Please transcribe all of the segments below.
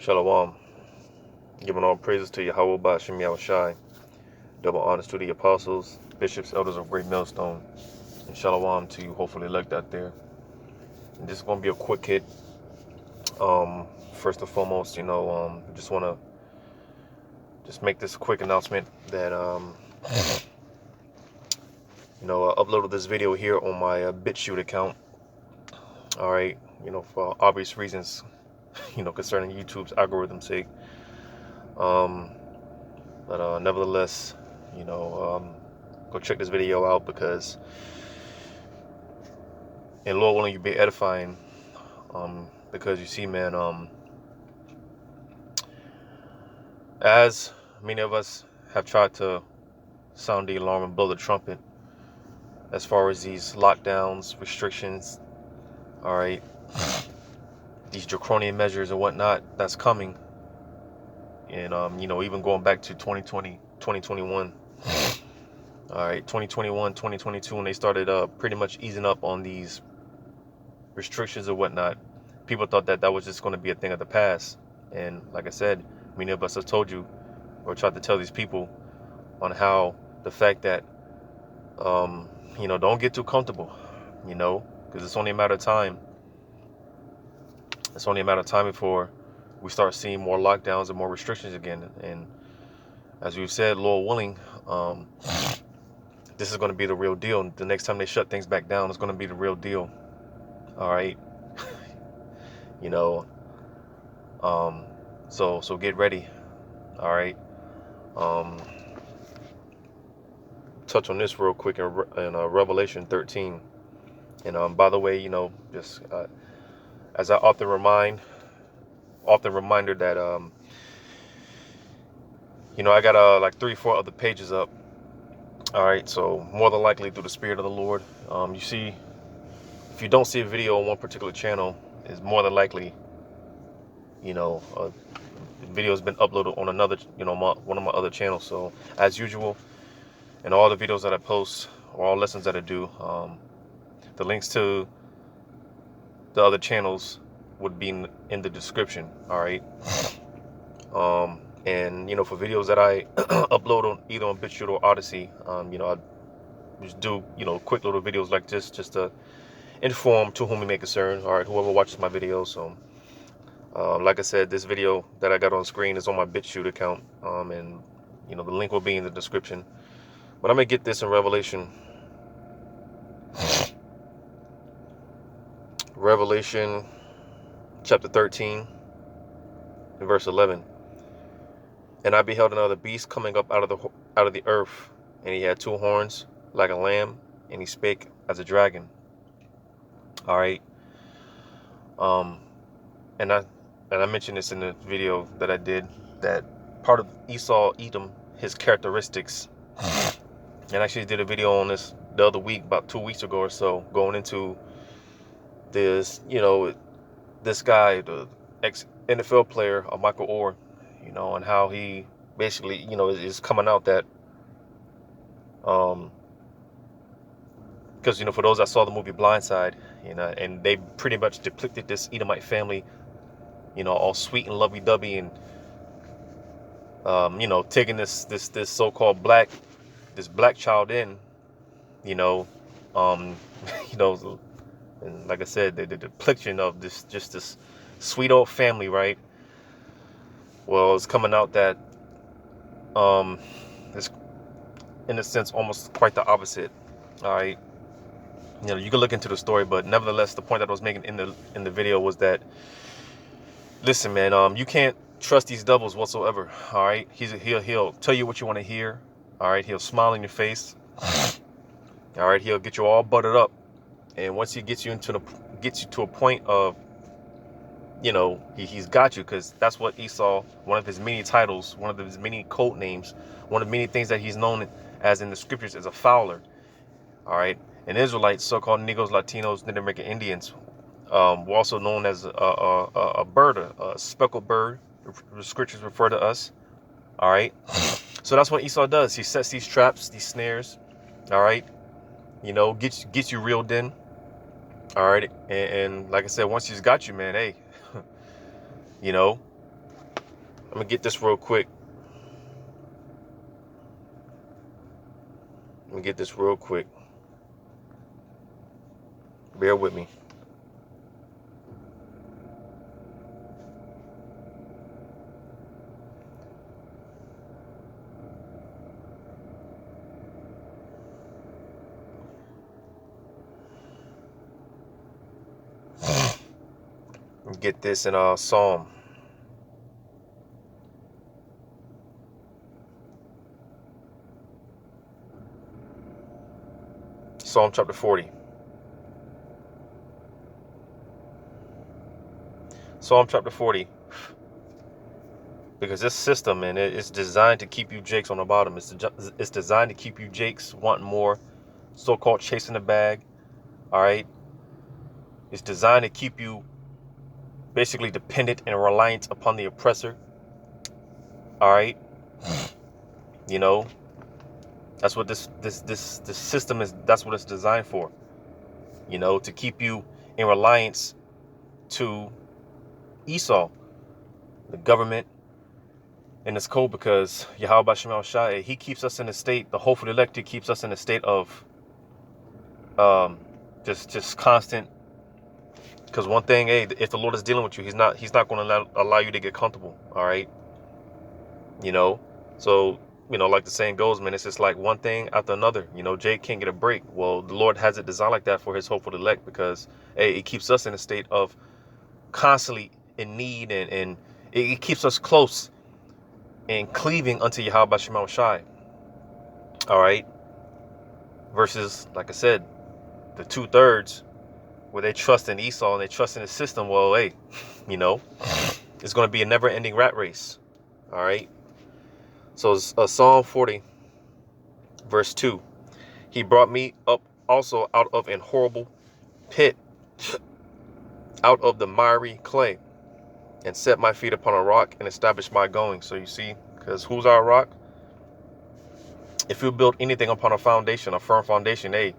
Shalom. Giving all praises to Yahweh Ba'Shem Yahushai. Double honors to the apostles, bishops, elders of Great Millstone. And shalom to you, hopefully elect out there. And this is going to be a quick hit. First and foremost, just want to make this quick announcement that, I uploaded this video here on my BitChute account. All right. For obvious reasons, concerning YouTube's algorithm sake. But nevertheless, go check this video out because, and Lord willing, you'll be edifying. Because you see, man, as many of us have tried to sound the alarm and blow the trumpet as far as these lockdowns, restrictions, all right, these draconian measures and whatnot that's coming. And, even going back to 2020, 2021, all right, 2021, 2022, when they started pretty much easing up on these restrictions or whatnot, people thought that was just going to be a thing of the past. And like I said, many of us have told you or tried to tell these people on how the fact that, don't get too comfortable, because it's only a matter of time. It's only a matter of time before we start seeing more lockdowns and more restrictions again. And as we've said, Lord willing, this is going to be the real deal. The next time they shut things back down, it's going to be the real deal. All right. So get ready. All right. Touch on this real quick in Revelation 13. And by the way, just as I often reminder that I got like 3-4 other pages up. All right, so more than likely through the Spirit of the Lord, you see, if you don't see a video on one particular channel, it's more than likely, the video has been uploaded on another, one of my other channels. So as usual, in all the videos that I post or all lessons that I do, the links to the other channels would be in the description. All right. And for videos that I upload on either on BitChute or Odyssey, I just do quick little videos like this just to inform to whom it may concern. All right, whoever watches my videos. So like I said, this video that I got on screen is on my BitChute account, and the link will be in the description. But I'm gonna get this in Revelation chapter 13 and verse 11. And I beheld another beast coming up out of the earth, and he had 2 horns like a lamb, and he spake as a dragon. All right. And I mentioned this in the video that I did, that part of Esau, Edom, his characteristics. And I actually did a video on this the other week, about 2 weeks ago or so, going into this, this guy, the ex-NFL player, Michael Orr, and how he basically, is coming out that, because, for those that saw the movie Blindside, and they pretty much depicted this Edomite family, all sweet and lovey-dovey, and, taking this so-called black child in, and like I said, the depiction of this sweet old family, right? Well, it's coming out that it's in a sense almost quite the opposite. All right, you can look into the story, but nevertheless, the point that I was making in the video was that, listen, man, you can't trust these devils whatsoever. All right, he'll tell you what you want to hear. All right, he'll smile in your face. All right, he'll get you all buttered up, and once he gets you to a point of, he's got you, because that's what Esau, one of his many titles, one of his many code names, one of many things that he's known as in the scriptures, is a fowler. All right, and Israelites, so-called Negroes, Latinos, Native American Indians, were also known as a bird, a speckled bird. The scriptures refer to us. All right, so that's what Esau does. He sets these traps, these snares. All right, gets you reeled in. All right, and like I said, once he's got you, man, hey, gonna get this real quick. Let me get this real quick. Bear with me. Get this in Psalm. Psalm chapter 40. Psalm chapter 40. Because this system, man, it's designed to keep you jakes on the bottom. It's designed to keep you jakes wanting more, so-called chasing the bag. All right. It's designed to keep you basically dependent and reliant upon the oppressor. All right. You know, that's what this system is. That's what it's designed for. You know, to keep you in reliance to Esau, the government, and its code, because Yahweh Shemal Shai, he keeps us in a state, the hopeful elect, he keeps us in a state of just constant. Because one thing, hey, if the Lord is dealing with you, he's not going to allow you to get comfortable. All right. You know, so, you know, like the saying goes, man, it's just like one thing after another. You know, Jake can't get a break. Well, the Lord has it designed like that for his hopeful elect, because, hey, it keeps us in a state of constantly in need, and it keeps us close and cleaving unto Yahweh Shemal Shai. All right. Versus, like I said, the 2/3 where they trust in Esau and they trust in the system. Well, hey, you know, it's going to be a never-ending rat race. All right. So Psalm 40, verse 2. He brought me up also out of an horrible pit, out of the miry clay, and set my feet upon a rock and established my going. So you see, because who's our rock? If you build anything upon a foundation, a firm foundation, hey,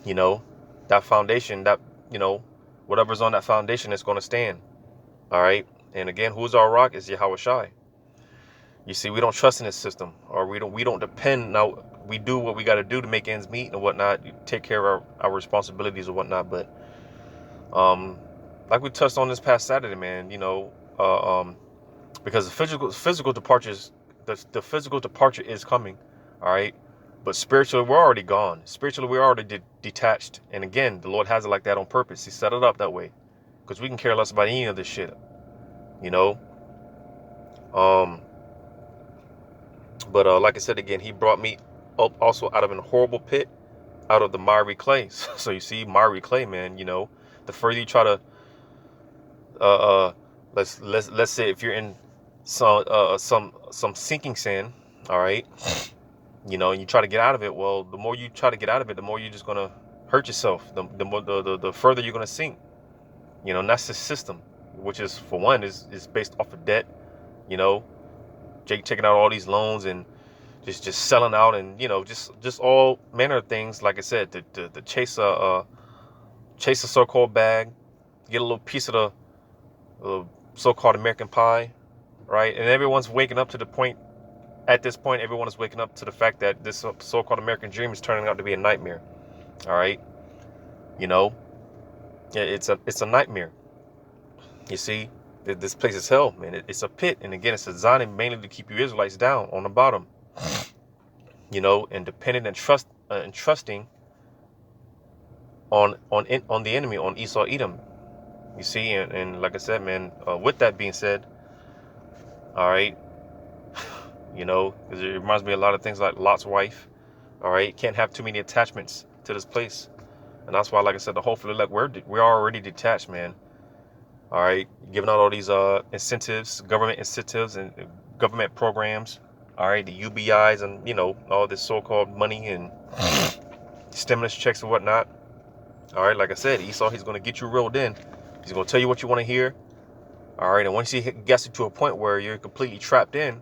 you know, that foundation, that, you know, whatever's on that foundation is going to stand. All right. And again, who's our rock? Is Yahweh Shai. You see, we don't trust in this system, or we don't depend. Now, we do what we got to do to make ends meet and whatnot, take care of our responsibilities or whatnot. But like we touched on this past Saturday, man, you know, because the physical departures, the physical departure is coming. All right. But spiritually, we're already gone. Spiritually, we're already detached. And again, the Lord has it like that on purpose. He set it up that way because we can care less about any of this shit, you know. But like I said, again, he brought me up also out of an horrible pit, out of the miry clay. So you see, miry clay, man, you know, the further you try to, let's say if you're in some sinking sand, all right, you know, and you try to get out of it. Well, the more you try to get out of it, the more you're just going to hurt yourself. The further you're going to sink, you know, and that's the system, which is, for one, is based off of debt, you know, Jake taking out all these loans and just selling out, and, you know, just all manner of things. Like I said, to chase a so-called bag, get a little piece of the so-called American pie, right? And everyone's waking up to the point. At this point, everyone is waking up to the fact that this so-called American dream is turning out to be a nightmare. All right, you know, it's a nightmare. You see, this place is hell, man. It's a pit, and again, it's designed mainly to keep you Israelites down on the bottom. You know, and dependent and trusting on the enemy, on Esau, Edom. You see, and like I said, man. With that being said, all right. You know, because it reminds me of a lot of things like Lot's wife. All right, can't have too many attachments to this place, and that's why, like I said, the hopefully, like, we're already detached, man. All right, giving out all these incentives, government incentives, and government programs. All right, the UBIs, and, you know, all this so-called money and stimulus checks and whatnot. All right, like I said, Esau, he's going to get you reeled in. He's going to tell you what you want to hear. All right, and once he gets you to a point where you're completely trapped in,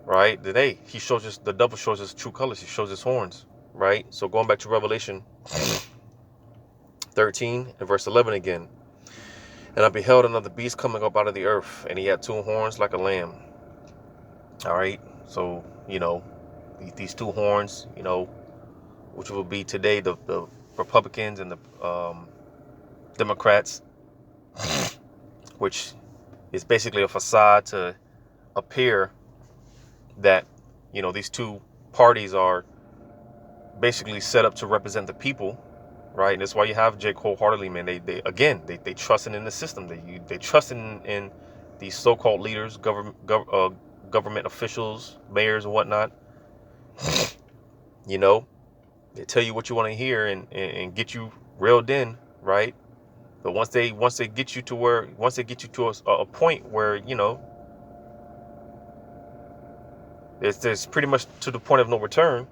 right, today he shows us, the devil shows his true colors. He shows his horns, right? So going back to Revelation 13 and verse 11 again. And I beheld another beast coming up out of the earth, and he had 2 horns like a lamb. All right, so these 2 horns, which will be today the Republicans and the Democrats, which is basically a facade to appear that these 2 parties are basically set up to represent the people, right? And that's why you have Jake wholeheartedly, man. They trusting in the system. They trusting in these so-called leaders, government officials, mayors and whatnot. They tell you what you want to hear and get you reeled in, right? But once they get you to a point where there's pretty much to the point of no return,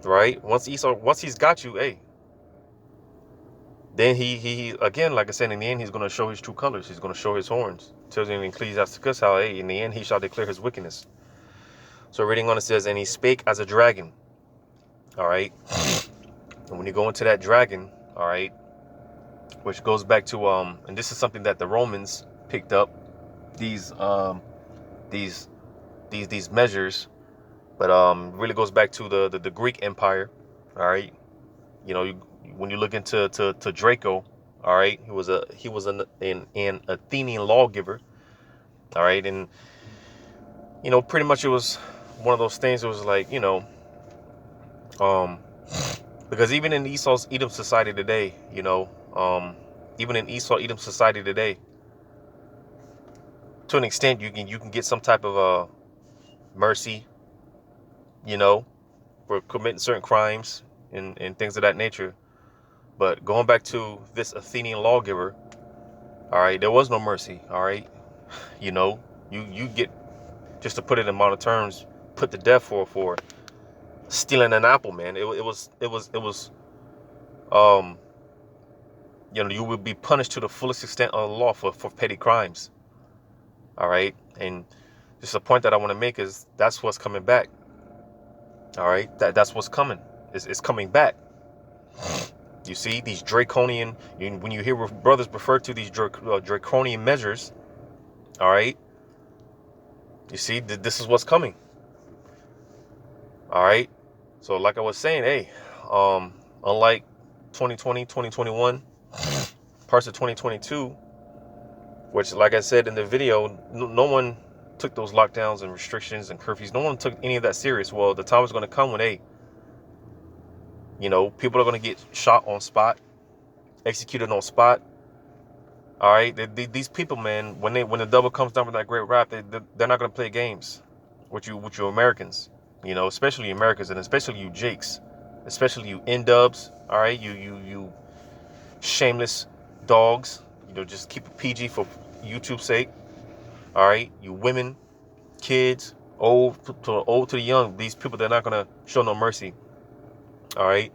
right? Once he's got you, hey, then he again, like I said, in the end, he's going to show his true colors. He's going to show his horns. It tells you in Ecclesiasticus how, hey, in the end, he shall declare his wickedness. So reading on, it says, and he spake as a dragon. All right. And when you go into that dragon, all right, which goes back to and this is something that the Romans picked up, these measures, but really goes back to the Greek Empire. All right. When you look into Draco, all right, he was an Athenian lawgiver, all right, and pretty much it was one of those things. It was like because even in Esau's Edom society today, even in Edom society today, to an extent, you can get some type of mercy, for committing certain crimes and things of that nature. But going back to this Athenian lawgiver, all right, there was no mercy. All right, you get, just to put it in modern terms, put to death for stealing an apple, man. It was you would be punished to the fullest extent of the law for petty crimes. All right, and just a point that I want to make is that's what's coming back. All right, that's what's coming. It's coming back. You see, these draconian, when you hear brothers refer to these draconian measures, all right, you see, this is what's coming. All right. So like I was saying, hey, unlike 2020, 2021, parts of 2022, which, like I said in the video, no one took those lockdowns and restrictions and curfews. No one took any of that serious. Well, the time is going to come when, hey, people are going to get shot on spot, executed on spot. All right. These people, man, when the devil comes down with that great wrath, they're not going to play games with you Americans, especially you Americans, and especially you Jakes, especially you N-dubs. All right. You shameless dogs, just keep it PG for YouTube's sake. All right. You women, kids, old to the young, these people, they're not going to show no mercy. All right.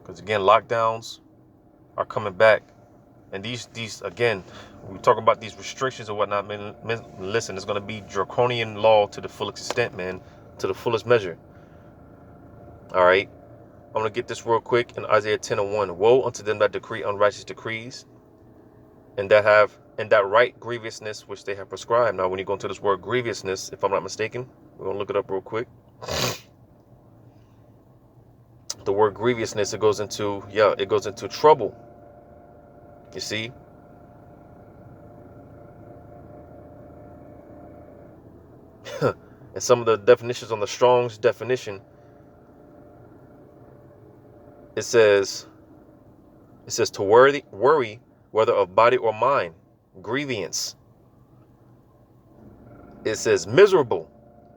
Because again, lockdowns are coming back. And these again, we talk about these restrictions and whatnot, man. Listen, it's going to be draconian law to the full extent, man, to the fullest measure. All right. I'm going to get this real quick in Isaiah 10:1. Woe unto them that decree unrighteous decrees and that right grievousness which they have prescribed. Now, when you go into this word grievousness, if I'm not mistaken, we're going to look it up real quick. The word grievousness, it goes into trouble. You see? And some of the definitions on the Strong's definition, it says to worry, whether of body or mind, grievance. It says miserable,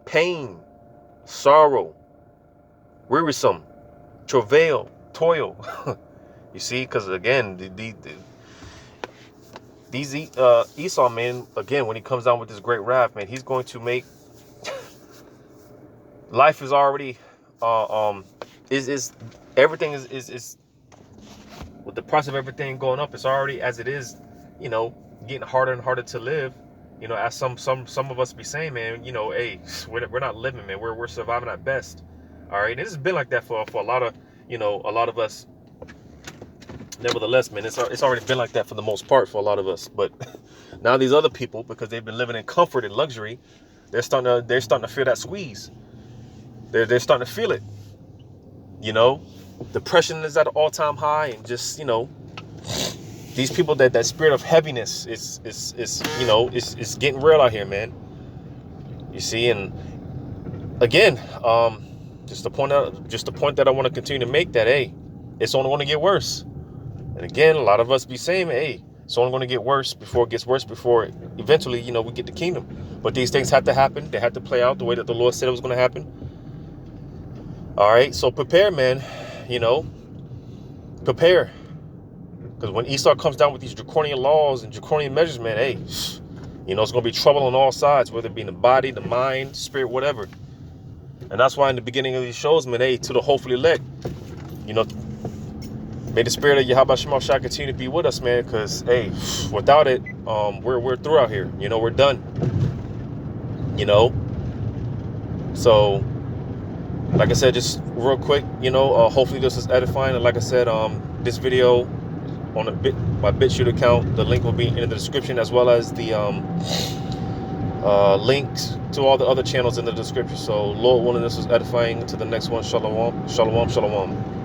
pain, sorrow, wearisome, travail, toil. You see, because again, these Esau, man, again, when he comes down with this great wrath, man, he's going to make life is already is everything is with the price of everything going up. It's already as it is, getting harder and harder to live. As some of us be saying, man, hey, we're not living, man. We're surviving at best. All right, this has been like that for a lot of a lot of us. nevertheless, man, it's already been like that for the most part for a lot of us. But now these other people, because they've been living in comfort and luxury, they're starting to feel that squeeze. They're starting to feel it. You know, depression is at an all-time high, and just, you know, these people, that spirit of heaviness is you know, it's getting real out here, man. You see, and again, just the point that I want to continue to make, that hey, it's only going to get worse. And again, a lot of us be saying, hey, it's only going to get worse before it gets worse, before eventually, you know, we get the kingdom. But these things have to happen. They have to play out the way that the Lord said it was going to happen. All right, so prepare, man. You know, prepare. Because when Esau comes down with these draconian laws and draconian measures, man, hey, you know, it's going to be trouble on all sides, whether it be in the body, the mind, spirit, whatever. And that's why in the beginning of these shows, man, hey, to the hopefully elect, you know, may the spirit of Yahweh Shema Shah continue to be with us, man, because, hey, without it, we're through out here. You know, we're done. You know? So, like I said, just real quick, you know, hopefully this is edifying. And like I said, this video on my BitChute account, the link will be in the description, as well as the links to all the other channels in the description. So, Lord willing, this was edifying. To the next one, shalom, shalom, shalom.